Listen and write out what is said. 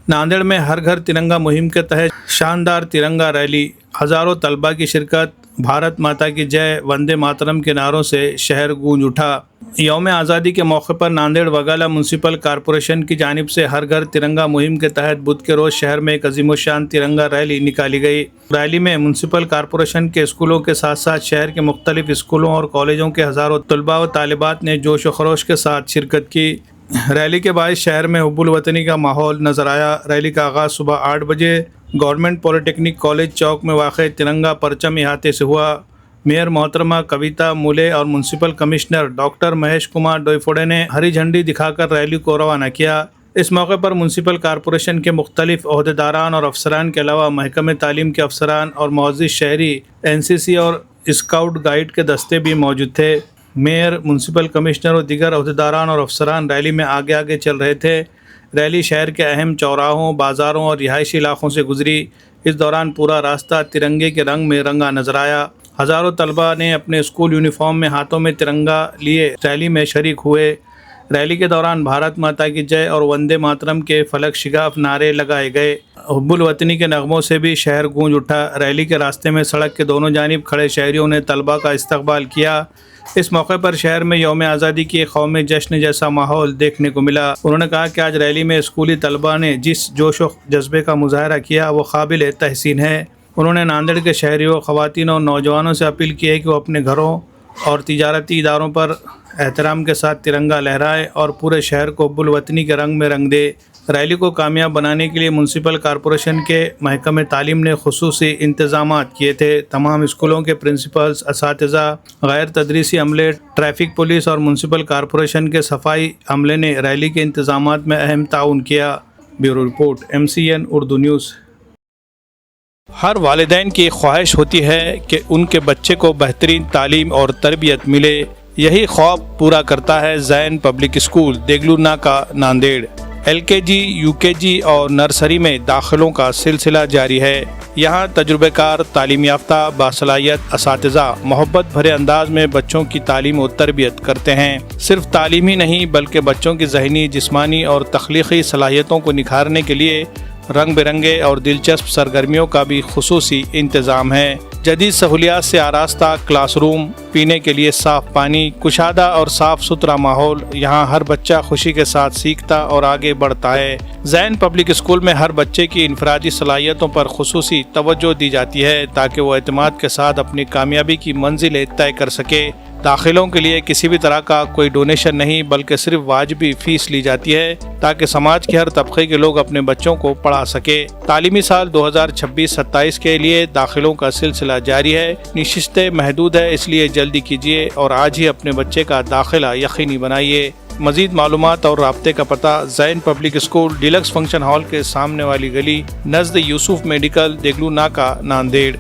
नांदेड़ में हर घर तिरंगा मुहिम के तहत शानदार तिरंगा रैली, हजारों तलबा की शिरकत, भारत माता की जय, वंदे मातरम के नारों से शहर गूंज उठा। यौम आज़ादी के मौके पर नांदेड़ वगाला म्यूनसिपल कॉरपोरेशन की जानिब से हर घर तिरंगा मुहिम के तहत बुध के रोज़ शहर में एक अजीमोशान तिरंगा रैली निकाली गई। रैली में म्यूनसिपल कॉरपोरेशन के स्कूलों के साथ साथ शहर के मुख्तलिफ स्कूलों और कॉलेजों के हज़ारों तलबा व तालिबात ने जोश व खरोश के साथ शिरकत की। रैली के बाद शहर में हुब्बुल वतनी का माहौल नजर आया। रैली का आगाज़ सुबह 8 बजे गवर्नमेंट पॉलिटेक्निक कॉलेज चौक में वाक़ तिरंगा परचम इहाते से हुआ। मेयर मोहतरमा कविता मूले और municipal commissioner doctor Mahesh Kumar Doiphode ने हरी झंडी दिखाकर रैली को रवाना किया। इस मौके पर म्यूनसिपल कॉरपोरेशन के मुख्तलिफ ओहदेदारान और अफसरान के अलावा महकमे तालीम के अफसरान और मुअज़्ज़िज़ शहरी, NCC और स्काउट गाइड के दस्ते भी मौजूद थे। मेयर, म्यूनसिपल कमिश्नर और दीगर ओहदेदारान और अफसरान रैली में आगे आगे चल रहे थे। रैली शहर के अहम चौराहों, बाज़ारों और रिहायशी इलाकों से गुजरी। इस दौरान पूरा रास्ता तिरंगे के रंग में रंगा नजर आया। हज़ारों तलबा ने अपने स्कूल यूनिफॉर्म में हाथों में तिरंगा लिए रैली में शरीक हुए। रैली के दौरान भारत माता की जय और वंदे मातरम के फलक शिगाफ नारे लगाए गए। हुब्बुल वतनी के नगमों से भी शहर गूंज उठा। रैली के रास्ते में सड़क के दोनों जानिब खड़े शहरियों ने तलबा का इस्तकबाल किया। इस मौके पर शहर में यौम आज़ादी की कौमी जश्न जैसा माहौल देखने को मिला। उन्होंने कहा कि आज रैली में स्कूली तलबा ने जिस जोश व जज्बे का मुजाहरा किया वो काबिल तहसीन है। उन्होंने नांदेड़ के शहरियों, ख़वातीन और नौजवानों से अपील की है कि वो अपने घरों और तिजारती इदारों पर एहतराम के साथ तिरंगा लहराए और पूरे शहर को हुब्बुल वतनी के रंग में रंग दे। रैली को कामयाब बनाने के लिए म्यूनसिपल कॉरपोरेशन के महकमे तालीम ने खुसूसी इंतजामात किए थे। तमाम स्कूलों के प्रिंसिपल्स, असातिज़ा, गैर तदरीसी अमले, ट्रैफिक पुलिस और म्यूनसिपल कॉरपोरेशन के सफाई अमले ने रैली के इंतजामात में अहम ताउन किया। Bureau report, MCN Urdu news. हर वालिदैन की ख्वाहिश होती है कि उनके बच्चे को बेहतरीन तालीम और तरबियत मिले। यही ख्वाब पूरा करता है ज़ैन पब्लिक स्कूल, देगलू नाका, नांदेड़। LKG, UKG और नर्सरी में दाखिलों का सिलसिला जारी है। यहाँ तजुर्बेकार, तालीम याफ्ता, बासलाहियत असातिज़ा मोहब्बत भरे अंदाज में बच्चों की तालीम और तरबियत करते हैं। सिर्फ तालीम ही नहीं बल्कि बच्चों की ज़हनी, जिस्मानी और तख्लीकी सलाहियतों को निखारने के लिए रंग बिरंगे और दिलचस्प सरगर्मियों का भी खुसूसी इंतज़ाम है। जदीद सहूलियात से आरास्ता क्लासरूम, पीने के लिए साफ़ पानी, कुशादा और साफ़ सुथरा माहौल, यहाँ हर बच्चा खुशी के साथ सीखता और आगे बढ़ता है। ज़ैन पब्लिक स्कूल में हर बच्चे की इनफरादी सलाहियतों पर खुसूसी तवज्जो दी जाती है ताकि वो एतमाद के साथ अपनी कामयाबी की मंजिलें तय कर सके। दाखिलों के लिए किसी भी तरह का कोई डोनेशन नहीं बल्कि सिर्फ वाजिबी फ़ीस ली जाती है ताकि समाज के हर तबके के लोग अपने बच्चों को पढ़ा सके। तालीमी साल 2026-27 के लिए दाखिलों का सिलसिला जारी है। निशिस्तें महदूद है, इसलिए जल्दी कीजिए और आज ही अपने बच्चे का दाखिला यकीनी बनाइए। मज़ीद मालूमात और राब्ते का पता Zain public school, deluxe function hall के सामने वाली गली, नज़द यूसुफ मेडिकल, देगलू नाका, नांदेड़।